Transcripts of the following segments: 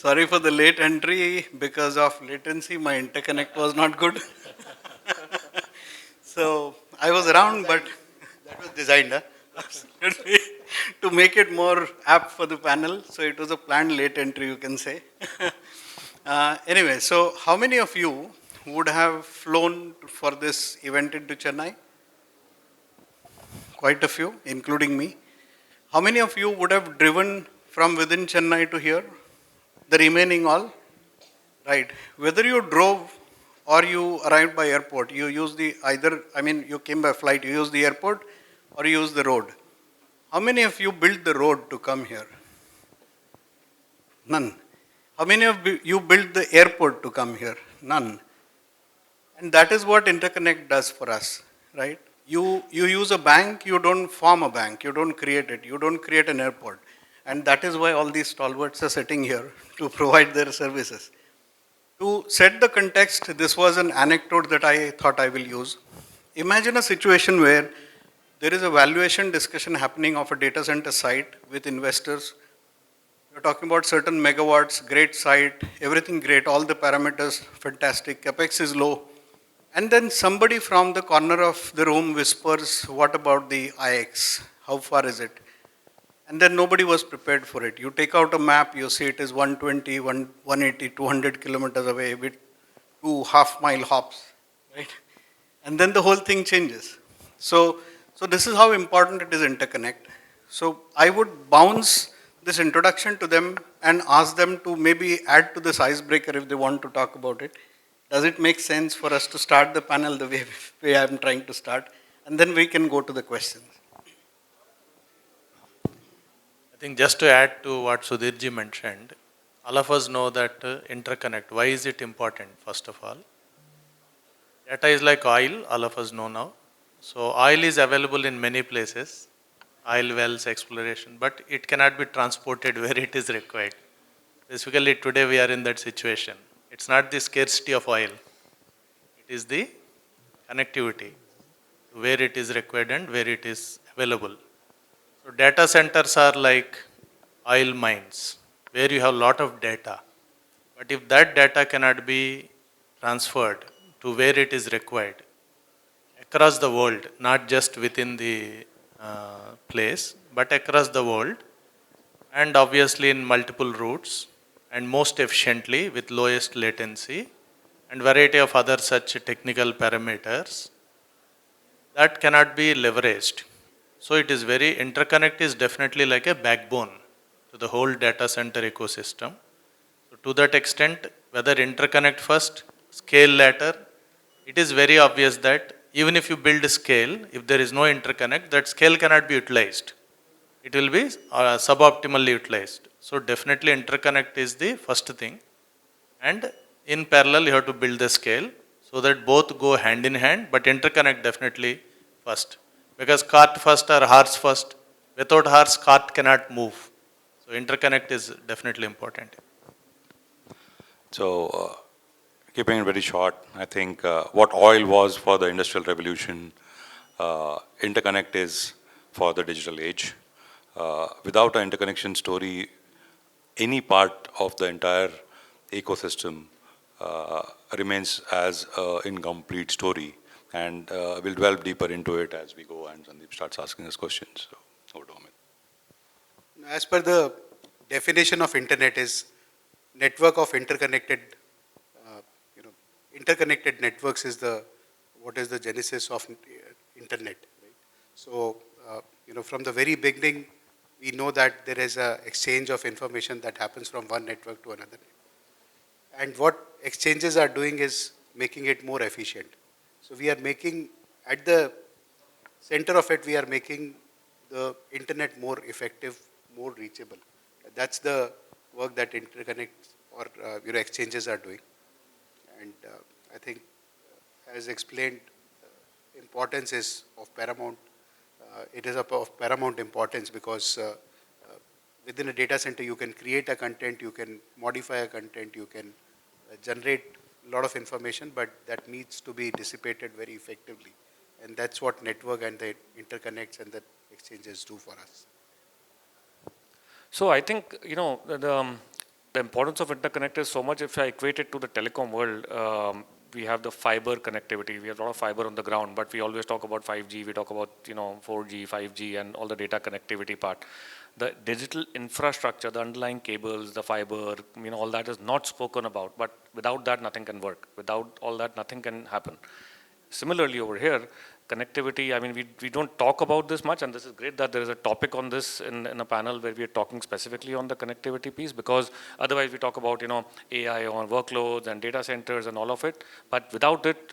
Sorry for the late entry. Because of latency, my interconnect was not good. So I was around, but That was designed, huh? absolutely to make it more apt for the panel. So it was a planned late entry, you can say. Anyway, so how many of you would have flown for this event into Chennai? Quite a few, including me. How many of you would have driven from within Chennai to here? The remaining all? Right. Whether you drove or you arrived by airport, you use the either, I mean, you came by flight, you use the airport or you use the road. How many of you built the road to come here? None. How many of you built the airport to come here? None. And that is what Interconnect does for us, right? You use a bank, you don't form a bank, you don't create it, you don't create an airport. And that is why all these stalwarts are sitting here to provide their services. To set the context, this was an anecdote that I thought I will use. Imagine a situation where there is a valuation discussion happening of a data center site with investors. You're talking about certain megawatts, great site, everything great, all the parameters fantastic, capex is low. And then somebody from the corner of the room whispers, what about the IX? How far is it? And then nobody was prepared for it. You take out a map, you see it is 120, 180, 200 kilometers away with 2 half-mile hops, right? And then the whole thing changes. So this is how important it is interconnect. So I would bounce this introduction to them and ask them to maybe add to this icebreaker if they want to talk about it. Does it make sense for us to start the panel the way I'm trying to start? And then we can go to the questions. I think just to add to what Sudhirji mentioned, all of us know that interconnect, why is it important, first of all? Data is like oil, all of us know now. So oil is available in many places, oil wells, exploration, but it cannot be transported where it is required. Basically, today we are in that situation. It's not the scarcity of oil, it is the connectivity to where it is required and where it is available. So data centers are like oil mines, where you have a lot of data. But if that data cannot be transferred to where it is required, across the world, not just within the place, but across the world, and obviously in multiple routes, and most efficiently with lowest latency, and variety of other such technical parameters, that cannot be leveraged. So it is very, interconnect is definitely like a backbone to the whole data center ecosystem. So to that extent, whether interconnect first, scale later, it is very obvious that even if you build a scale, if there is no interconnect, that scale cannot be utilized. It will be suboptimally utilized. So definitely interconnect is the first thing. And in parallel, you have to build the scale so that both go hand in hand, but interconnect definitely first. Because cart first or horse first, without horse, cart cannot move. So interconnect is definitely important. So, keeping it very short, I think what oil was for the industrial revolution, interconnect is for the digital age. Without an interconnection story, any part of the entire ecosystem remains as an incomplete story. And we'll delve deeper into it as we go and Sandeep starts asking us questions. So, over to Amit. As per the definition of internet is network of interconnected, you know, interconnected networks is what is the genesis of internet. Right? So, from the very beginning, we know that there is a exchange of information that happens from one network to another. And what exchanges are doing is making it more efficient. So we are making, at the center of it, we are making the internet more effective, more reachable. That's the work that interconnect or exchanges are doing. And I think, as explained, importance is of paramount. It is of paramount importance because within a data center, you can create a content, you can modify a content, you can generate a lot of information, but that needs to be dissipated very effectively. And that's what network and the interconnects and the exchanges do for us. So I think, the the importance of interconnect is so much. If I equate it to the telecom world, we have the fiber connectivity. We have a lot of fiber on the ground, but we always talk about 5G. We talk about 4G, 5G, and all the data connectivity part. The digital infrastructure, the underlying cables, the fiber, all that is not spoken about. But without that, nothing can work. Without all that, nothing can happen. Similarly, over here, connectivity, I mean, we don't talk about this much, and this is great that there is a topic on this in a panel where we are talking specifically on the connectivity piece, because otherwise we talk about, AI on workloads and data centers and all of it, but without it,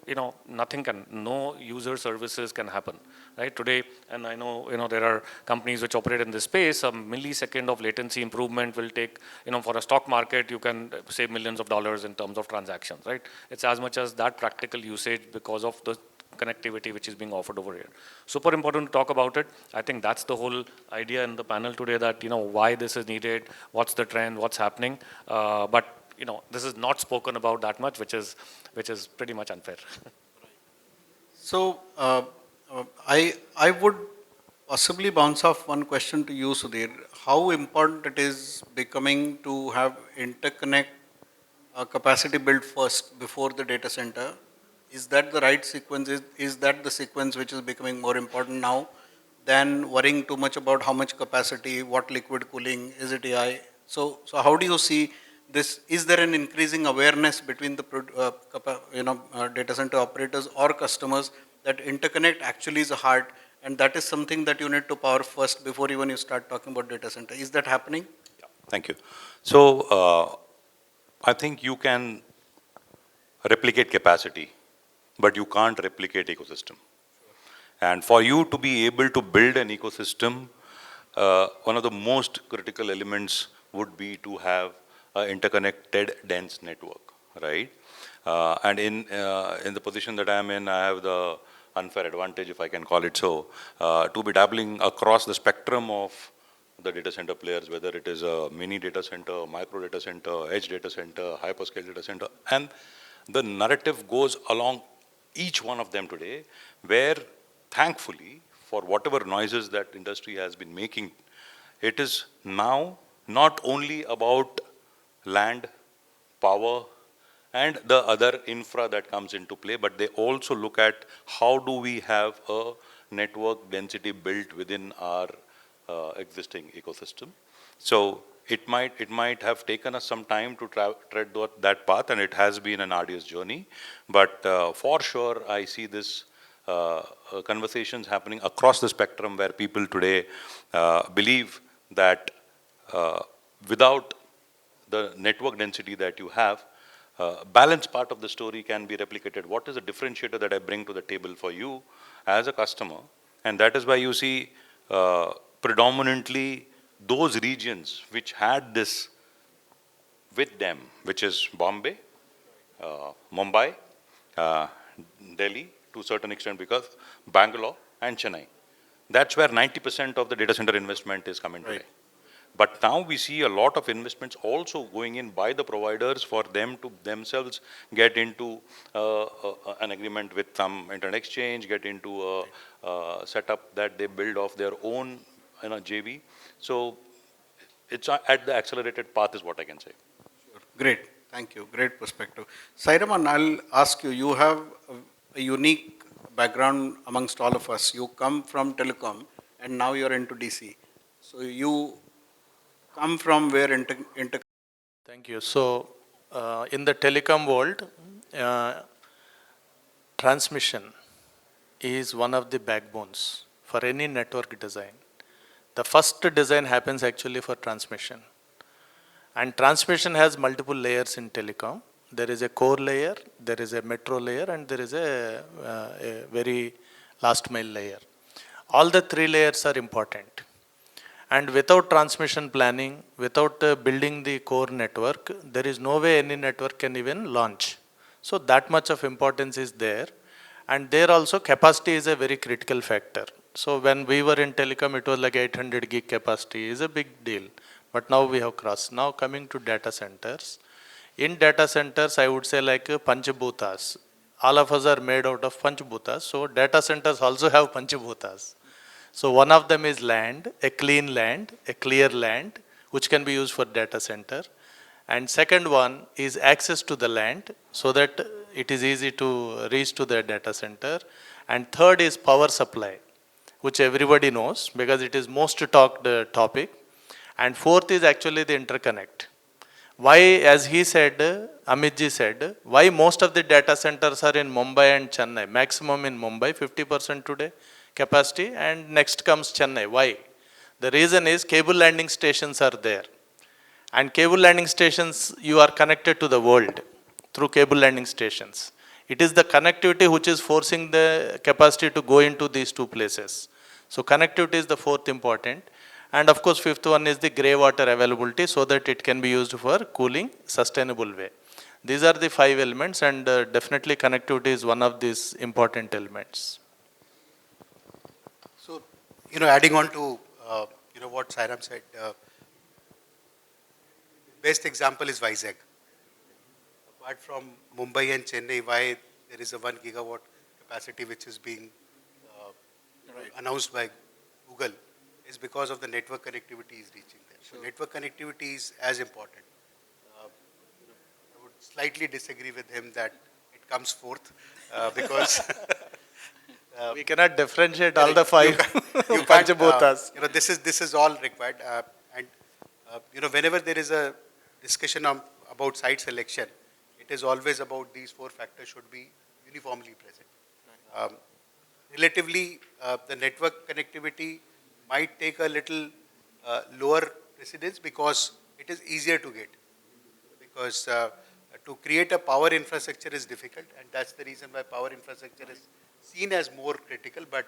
nothing can, no user services can happen, right? Today, and I know, there are companies which operate in this space, a millisecond of latency improvement will take, for a stock market, you can save millions of dollars in terms of transactions, right? It's as much as that practical usage because of the connectivity which is being offered over here. Super important to talk about it. I think that's the whole idea in the panel today, that why this is needed, what's the trend, what's happening. But this is not spoken about that much, which is pretty much unfair. So I would possibly bounce off one question to you, Sudhir. How important it is becoming to have interconnect capacity built first before the data center? Is that the right sequence? Is that the sequence which is becoming more important now than worrying too much about how much capacity, what liquid cooling, is it AI? So how do you see this? Is there an increasing awareness between the data center operators or customers that interconnect actually is a heart, and that is something that you need to power first before even you start talking about data center? Is that happening? Yeah, thank you. So I think you can replicate capacity, but you can't replicate ecosystem. And for you to be able to build an ecosystem, one of the most critical elements would be to have an interconnected dense network, right? And in the position that I am in, I have the unfair advantage, if I can call it so, to be dabbling across the spectrum of the data center players, whether it is a mini data center, micro data center, edge data center, hyperscale data center. And the narrative goes along each one of them today, where thankfully, for whatever noises that industry has been making, it is now not only about land, power, and the other infra that comes into play, but they also look at how do we have a network density built within our existing ecosystem. So it might have taken us some time to tread that path, and it has been an arduous journey. But for sure, I see this conversations happening across the spectrum, where people today believe that without the network density that you have, balance part of the story can be replicated. What is the differentiator that I bring to the table for you as a customer? And that is why you see predominantly those regions which had this with them, which is Bombay, Mumbai, Delhi to a certain extent, because Bangalore and Chennai. That's where 90% of the data center investment is coming today. But now we see a lot of investments also going in by the providers for them to themselves get into an agreement with some internet exchange, get into a setup that they build off their own JV. So it's at the accelerated path is what I can say. Sure. Great. Thank you. Great perspective. Sairam, I'll ask you, you have a unique background amongst all of us. You come from Telecom and now you're into DC. So you come from where Thank you. So in the telecom world, transmission is one of the backbones for any network design. The first design happens actually for transmission. And transmission has multiple layers in telecom. There is a core layer, there is a metro layer, and there is a very last mile layer. All the three layers are important. And without transmission planning, without building the core network, there is no way any network can even launch. So that much of importance is there. And there also capacity is a very critical factor. So when we were in telecom, it was like 800 gig capacity is a big deal. But now we have crossed. Now coming to data centers. In data centers, I would say like Panchabhutas. All of us are made out of Panchabhutas. So data centers also have Panchabhutas. So one of them is land, a clean land, a clear land, which can be used for data center. And second one is access to the land so that it is easy to reach to the data center. And third is power supply, which everybody knows because it is most talked topic. And fourth is actually the interconnect. Why, as he said, Amit ji said, why most of the data centers are in Mumbai and Chennai, maximum in Mumbai, 50% today capacity, and next comes Chennai. Why? The reason is cable landing stations are there. And cable landing stations, you are connected to the world through cable landing stations. It is the connectivity which is forcing the capacity to go into these two places. So connectivity is the fourth important. And of course, fifth one is the grey water availability so that it can be used for cooling sustainable way. These are the five elements, and definitely connectivity is one of these important elements. So, adding on to, what Sairam said, best example is Vizag. Apart from Mumbai and Chennai, why there is a 1 gigawatt capacity which is being announced by Google is because of the network connectivity is reaching there. So network connectivity is as important. I would slightly disagree with him that it comes fourth because We cannot differentiate all the five you can't, Panchabutas. this is all required. And whenever there is a discussion about site selection, it is always about these four factors should be uniformly present. Relatively, the network connectivity might take a little lower precedence because it is easier to get. Because to create a power infrastructure is difficult, and that's the reason why power infrastructure is seen as more critical, but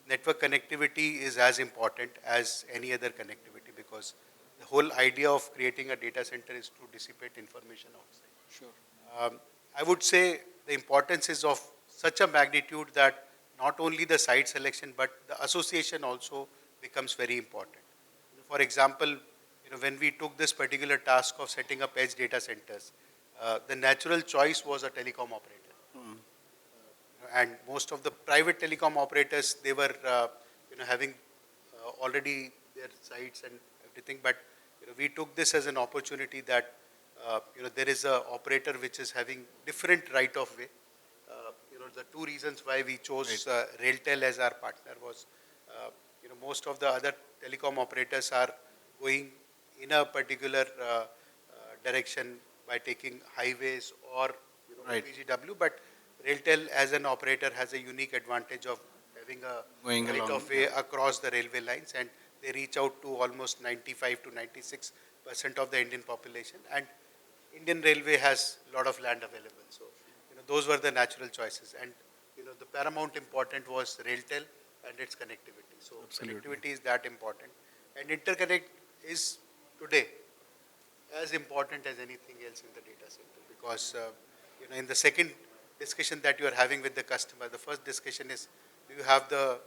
network connectivity is as important as any other connectivity because the whole idea of creating a data center is to dissipate information outside. Sure. I would say the importance is of such a magnitude that not only the site selection, but the association also becomes very important. For example, when we took this particular task of setting up edge data centers, the natural choice was a telecom operator. And most of the private telecom operators, they were having already their sites and everything. But we took this as an opportunity that there is a operator which is having different right of way. The two reasons why we chose Railtel as our partner was, most of the other telecom operators are going in a particular direction by taking highways or PGW, but Railtel as an operator has a unique advantage of having a right of way across the railway lines, and they reach out to almost 95 to 96% of the Indian population, and Indian Railway has a lot of land available. So, those were the natural choices, and the paramount important was Railtel and its connectivity. So, connectivity is that important, and interconnect is today as important as anything else in the data center because in the second discussion that you are having with the customer, the first discussion is do you have the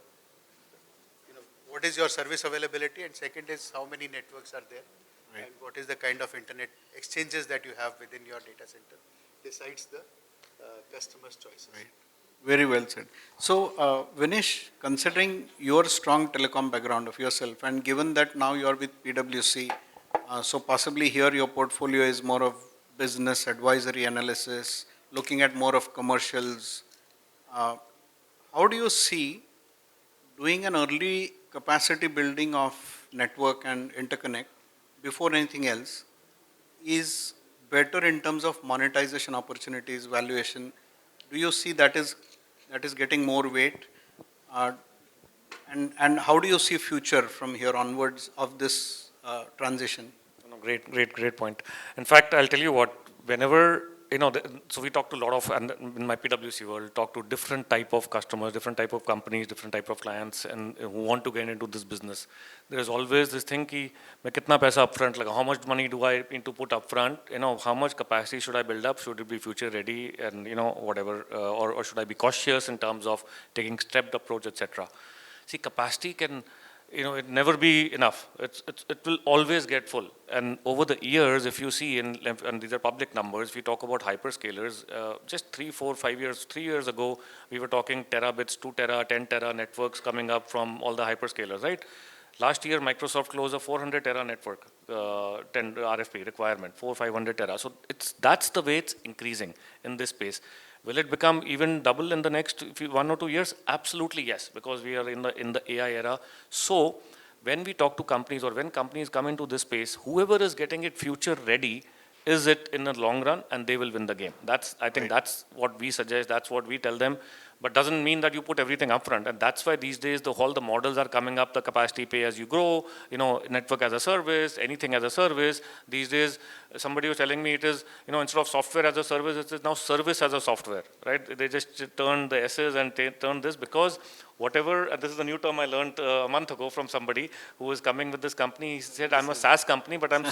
what is your service availability, and second is how many networks are there, and what is the kind of internet exchanges that you have within your data center decides the customer's choices. Right. Very well said. So, Vinish, considering your strong telecom background of yourself, and given that now you are with PwC, so possibly here your portfolio is more of business advisory analysis, looking at more of commercials. How do you see doing an early capacity building of network and interconnect before anything else is better in terms of monetization opportunities, valuation? Do you see that is getting more weight? And how do you see future from here onwards of this transition? No, great point. In fact, I'll tell you what, whenever, so we talk to a lot of, and in my PwC world, talk to different type of customers, different type of companies, different type of clients, and who want to get into this business. There's always this thing ki, main kitna paisa upfront, like how much money do I need to put upfront, how much capacity should I build up, should it be future ready, and whatever, or should I be cautious in terms of taking stepped approach, etc. See, capacity can, it never be enough. It will always get full. And over the years, if you see, and these are public numbers, if you talk about hyperscalers, just 3, 4, 5 years, 3 years ago, we were talking terabits, 2 tera, 10 tera networks coming up from all the hyperscalers, right? Last year, Microsoft closed a 400 tera network, 10 RFP requirement, 500 tera. So that's the way it's increasing in this space. Will it become even double in the next 1 or 2 years? Absolutely yes, because we are in the AI era. So when we talk to companies or when companies come into this space, whoever is getting it future ready is it in the long run, and they will win the game. I think that's what we suggest, that's what we tell them, but doesn't mean that you put everything up front. And that's why these days all the models are coming up, the capacity pay as you grow, network as a service, anything as a service. These days, somebody was telling me it is, instead of software as a service, it is now service as a software, right? They just turn the S's and turn this, because whatever, and this is a new term I learned a month ago from somebody who is coming with this company. He said, I'm a SaaS company, but I'm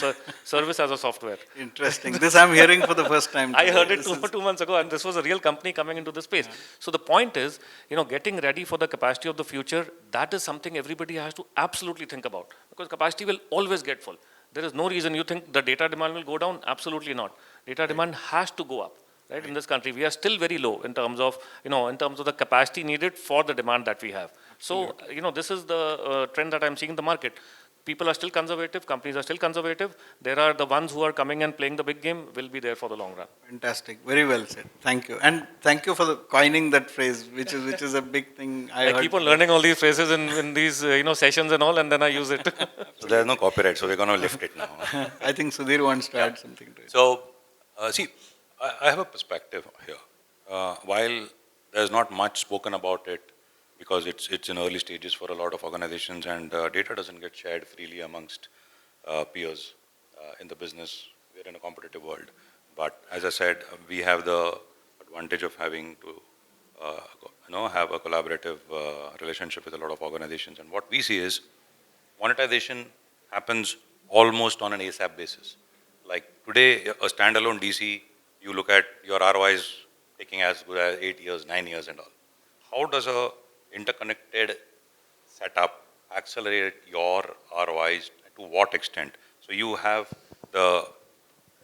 service as a software. Interesting. This I'm hearing for the first time I today. heard it 2 months ago, and this was a real company coming into this space. So the point is, getting ready for the capacity of the future, that is something everybody has to absolutely think about, because capacity will always get full. There is no reason you think the data demand will go down. Absolutely not. Data demand has to go up. Right? In this country, we are still very low in terms of, the capacity needed for the demand that we have. Absolutely. So, this is the trend that I'm seeing in the market. People are still conservative, companies are still conservative. There are the ones who are coming and playing the big game, will be there for the long run. Fantastic. Very well said. Thank you. And thank you for coining that phrase, which is a big thing I keep on learning all these phrases in these, sessions and all, and then I use it. So there's no copyright, so we're going to lift it now. I think Sudhir wants to add something to it. So, see, I have a perspective here. While there's not much spoken about it, because it's in early stages for a lot of organizations, and data doesn't get shared freely amongst peers in the business. We're in a competitive world. But as I said, we have the advantage of having to have a collaborative relationship with a lot of organizations. And what we see is monetization happens almost on an ASAP basis. Like today, a standalone DC, you look at your ROIs taking as good as 8 years, 9 years and all. How does a interconnected setup accelerate your ROIs? To what extent? So you have the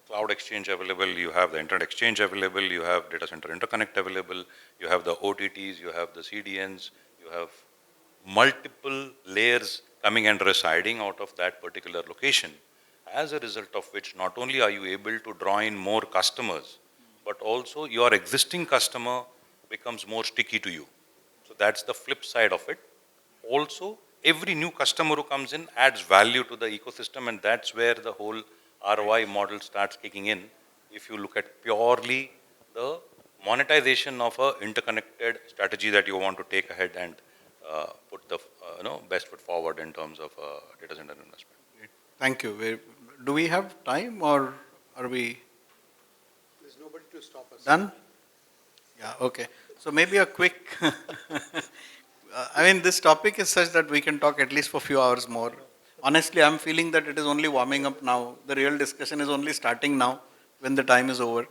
cloud exchange available, you have the internet exchange available, you have data center interconnect available, you have the OTTs, you have the CDNs, you have multiple layers coming and residing out of that particular location, as a result of which not only are you able to draw in more customers, but also your existing customer becomes more sticky to you. So that's the flip side of it. Also, every new customer who comes in adds value to the ecosystem, and that's where the whole ROI model starts kicking in. If you look at purely the monetization of an interconnected strategy that you want to take ahead and put the best foot forward in terms of data center investment. Thank you. Do we have time, or are we? There's nobody to stop us. Done? Yeah, okay. So maybe a quick, this topic is such that we can talk at least for a few hours more. Honestly, I'm feeling that it is only warming up now. The real discussion is only starting now when the time is over.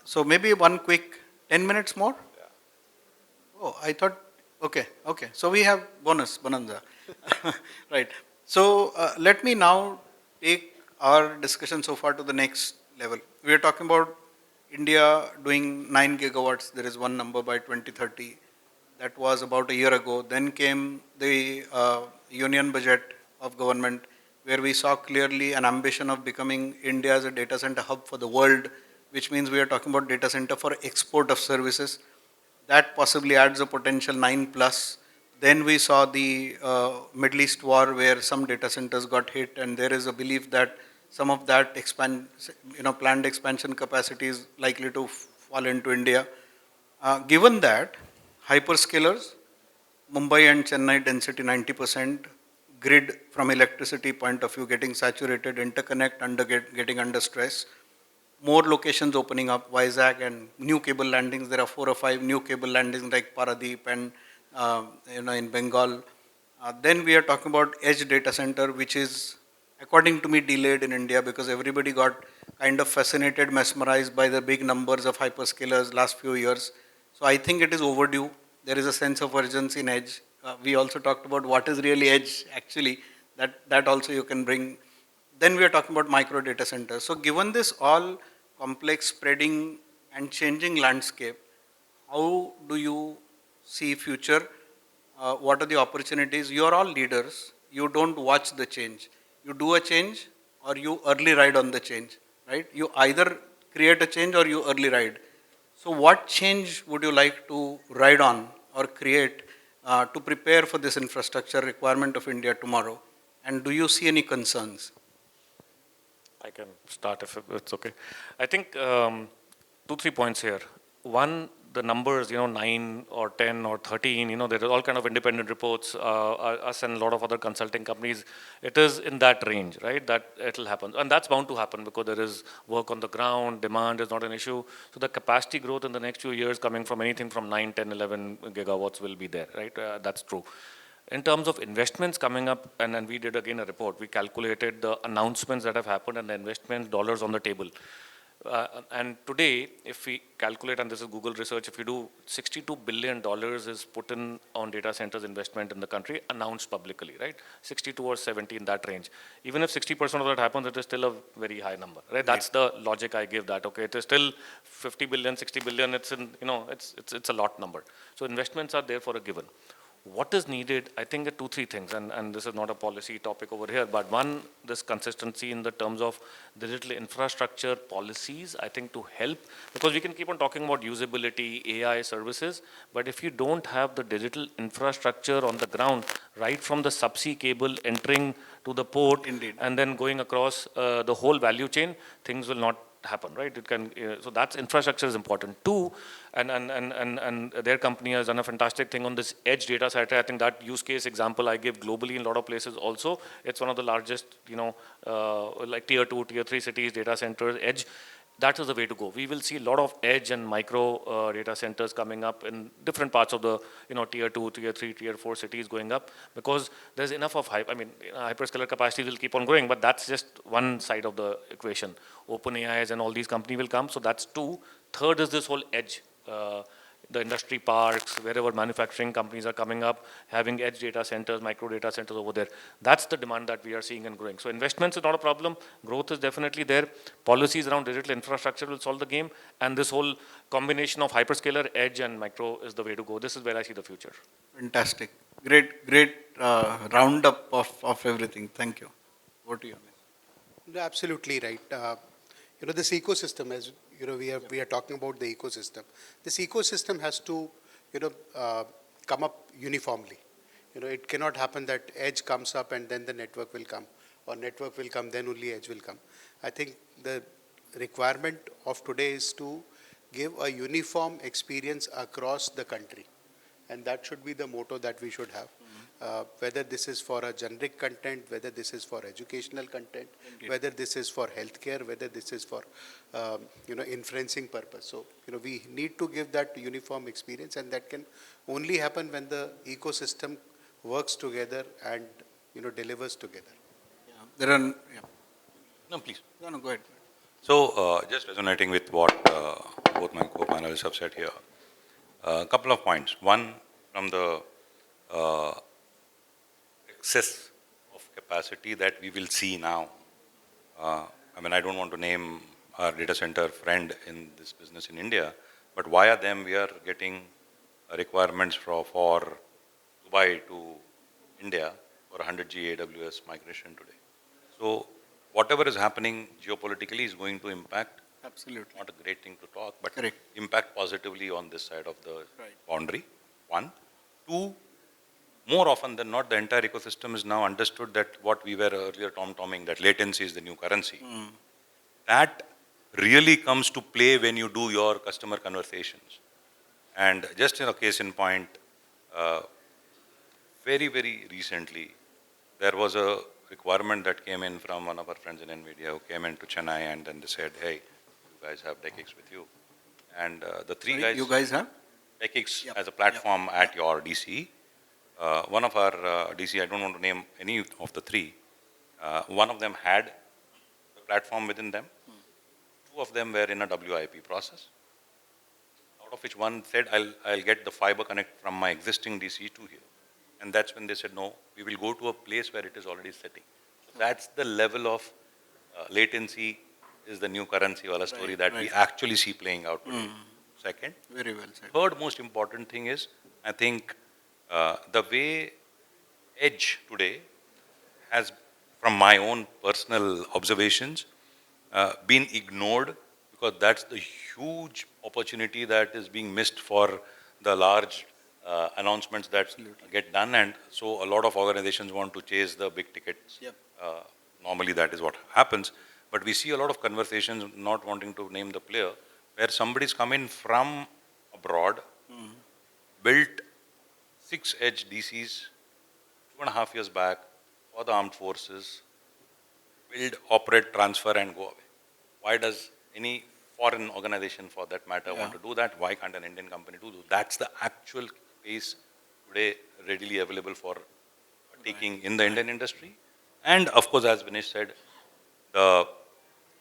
So maybe one quick 10 minutes more? Yeah. Oh, I thought, okay. So we have bonanza. Right. So let me now take our discussion so far to the next level. We are talking about India doing 9 gigawatts. There is one number by 2030. That was about a year ago. Then came the union budget of government, where we saw clearly an ambition of becoming India as a data center hub for the world, which means we are talking about data center for export of services. That possibly adds a potential 9+. Then we saw the Middle East war, where some data centers got hit, and there is a belief that some of that planned expansion capacity is likely to fall into India. Given that, hyperscalers, Mumbai and Chennai density 90%, grid from electricity point of view getting saturated, interconnect getting under stress, more locations opening up, Vizag and new cable landings. There are 4 or 5 new cable landings like Paradeep and in Bengal. Then we are talking about edge data center, which is, according to me, delayed in India because everybody got kind of fascinated, mesmerized by the big numbers of hyperscalers last few years. So I think it is overdue. There is a sense of urgency in edge. We also talked about what is really edge actually. That also you can bring. Then we are talking about micro data centers. So given this all complex, spreading and changing landscape, how do you see future? What are the opportunities? You are all leaders. you don't watch the change. You do a change or you early ride on the change, right? You either create a change or you early ride. So what change would you like to ride on or create to prepare for this infrastructure requirement of India tomorrow? And do you see any concerns? I can start if it's okay. I think 2, 3 points here. One, the numbers, 9 or 10 or 13, there are all kind of independent reports, us and a lot of other consulting companies. It is in that range, right? That it'll happen. And that's bound to happen because there is work on the ground, demand is not an issue. So the capacity growth in the next few years coming from anything from 9, 10, 11 gigawatts will be there, right? That's true. In terms of investments coming up, and we did again a report, we calculated the announcements that have happened and the investment dollars on the table. And today, if we calculate, and this is Google research, if you do $62 billion is put in on data centers investment in the country, announced publicly, right? 62 or 70 in that range. Even if 60% of that happens, it is still a very high number, right? That's the logic I give that, okay, it is still 50 billion, 60 billion, it's in, it's a lot number. So investments are there for a given. What is needed, I think the 2, 3 things, and this is not a policy topic over here, but one, this consistency in the terms of digital infrastructure policies, I think to help, because we can keep on talking about usability, AI services, but if you don't have the digital infrastructure on the ground, right from the subsea cable entering to the port, Indeed. and then going across the whole value chain, things will not happen, right? It can, so that's infrastructure is important. Two, and their company has done a fantastic thing on this edge data center. I think that use case example I give globally in a lot of places also. It's one of the largest, like tier 2, tier 3 cities, data centers, edge. That is the way to go. We will see a lot of edge and micro data centers coming up in different parts of the, tier 2, tier 3, tier 4 cities going up because there's enough of hyperscaler capacity will keep on growing, but that's just one side of the equation. OpenAIs and all these companies will come, so that's two. Third is this whole edge. The industry parks, wherever manufacturing companies are coming up, having edge data centers, micro data centers over there. That's the demand that we are seeing and growing. So investments is not a problem. Growth is definitely there. Policies around digital infrastructure will solve the game. And this whole combination of hyperscaler, edge, and micro is the way to go. This is where I see the future. Fantastic. Great roundup of everything. Thank you. Over to you, Amit. No, absolutely right. This ecosystem, as we are talking about the ecosystem. This ecosystem has to, come up uniformly. It cannot happen that edge comes up and then the network will come, or network will come, then only edge will come. I think the requirement of today is to give a uniform experience across the country. And that should be the motto that we should have. Whether this is for a generic content, whether this is for educational content, Indeed. whether this is for healthcare, whether this is for, inferencing purpose. So, we need to give that uniform experience, and that can only happen when the ecosystem works together and, delivers together. Yeah. No, please. No, go ahead. So, just resonating with what both my co-panelists have said here, a couple of points. One, from the excess of capacity that we will see now. I don't want to name our data center friend in this business in India, but via them we are getting requirements for Dubai to India for 100G AWS migration today. So whatever is happening geopolitically is going to impact. Absolutely. Not a great thing to talk, but Correct. impact positively on this side of the Right. boundary. One. Two, more often than not, the entire ecosystem is now understood that what we were earlier tom-tomming, that latency is the new currency. That really comes to play when you do your customer conversations. And just in a case in point, very, very recently, there was a requirement that came in from one of our friends in NVIDIA who came into Chennai, and then they said, hey, you guys have DE-CIX with you. And the three Sorry, guys... you guys have? DE-CIX Yep. as a platform at your DC. One of our DC, I don't want to name any of the three, one of them had the platform within them. Two of them were in a WIP process, out of which one said, I'll get the fiber connect from my existing DC to here. And that's when they said, no, we will go to a place where it is already sitting. So that's the level of latency is the new currency wala story that we actually see playing out today. Second. Very well said. Third most important thing is, I think, the way edge today has, from my own personal observations, been ignored, because that's the huge opportunity that is being missed for the large announcements that get done. And so a lot of organizations want to chase the big tickets. Yep. Normally that is what happens. But we see a lot of conversations, not wanting to name the player, where somebody's come in from abroad, built 6 edge DCs 2.5 years back for the armed forces, build, operate, transfer, and go away. Why does any foreign organization, for that matter, want to do that? Why can't an Indian company do that? That's the actual case today readily available for taking in the Indian industry. And of course, as Vinish said, the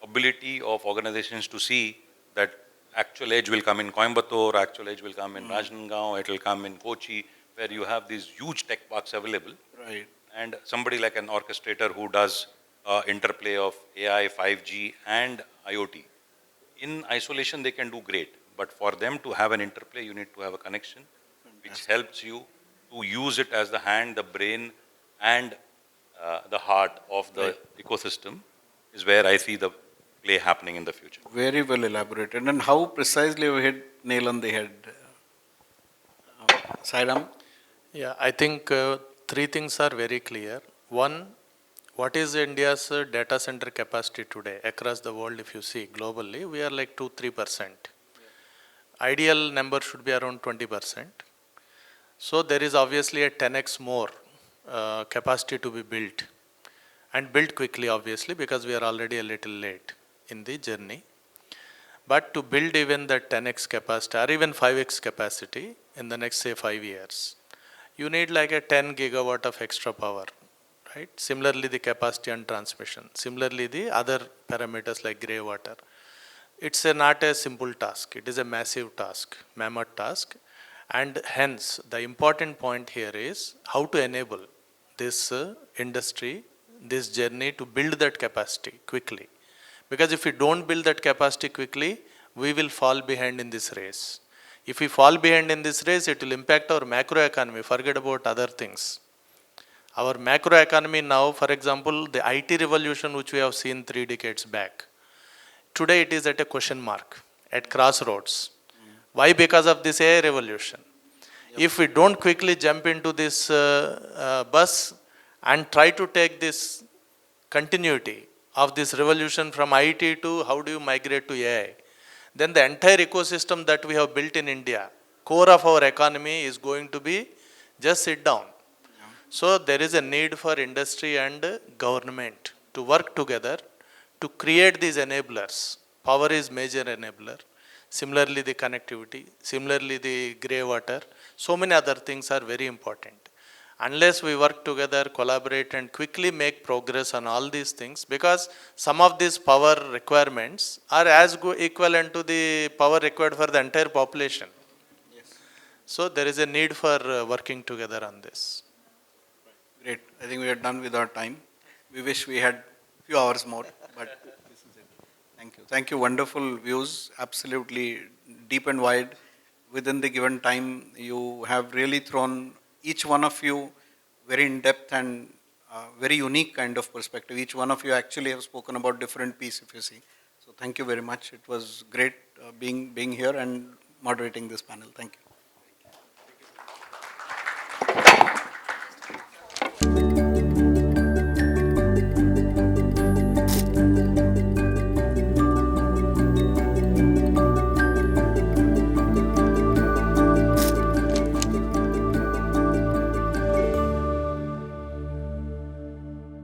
ability of organizations to see that actual edge will come in Coimbatore, actual edge will come in Rajnandgaon, it will come in Kochi, where you have these huge tech parks available. Right. And somebody like an orchestrator who does interplay of AI, 5G and IoT. In isolation, they can do great. But for them to have an interplay, you need to have a connection, which helps you to use it as the hand, the brain, and the heart of the ecosystem, is where I see the play happening in the future. Very well elaborated. And how precisely you hit nail on the head, Sairam? Yeah, I think three things are very clear. One, what is India's data center capacity today across the world? If you see globally, we are like 2-3%. Ideal number should be around 20%. So there is obviously a 10x more capacity to be built, and built quickly, obviously, because we are already a little late in the journey. But to build even the 10x capacity or even 5x capacity in the next, say, 5 years, you need like a 10 gigawatt of extra power, right? Similarly, the capacity and transmission. Similarly, the other parameters like gray water. It's not a simple task. It is a massive task, mammoth task. And hence, the important point here is how to enable this industry, this journey to build that capacity quickly. Because if we don't build that capacity quickly, we will fall behind in this race. If we fall behind in this race, it will impact our macro economy. Forget about other things. Our macro economy now, for example, the IT revolution which we have seen 3 decades back, today it is at a question mark, at crossroads. Why? Because of this AI revolution. If we don't quickly jump into this bus and try to take this continuity of this revolution from IT to how do you migrate to AI, then the entire ecosystem that we have built in India, core of our economy, is going to be just sit down. So there is a need for industry and government to work together to create these enablers. Power is major enabler. Similarly, the connectivity, similarly the grey water, so many other things are very important. Unless we work together, collaborate and quickly make progress on all these things, because some of these power requirements are as equivalent to the power required for the entire population. Yes. So there is a need for working together on this. Great. I think we are done with our time. We wish we had a few hours more, but this is it. Thank you. Thank you. Wonderful views. Absolutely deep and wide. Within the given time, you have really thrown each one of you very in-depth and very unique kind of perspective. Each one of you actually have spoken about different piece, if you see. So thank you very much. It was great being here and moderating this panel. Thank you.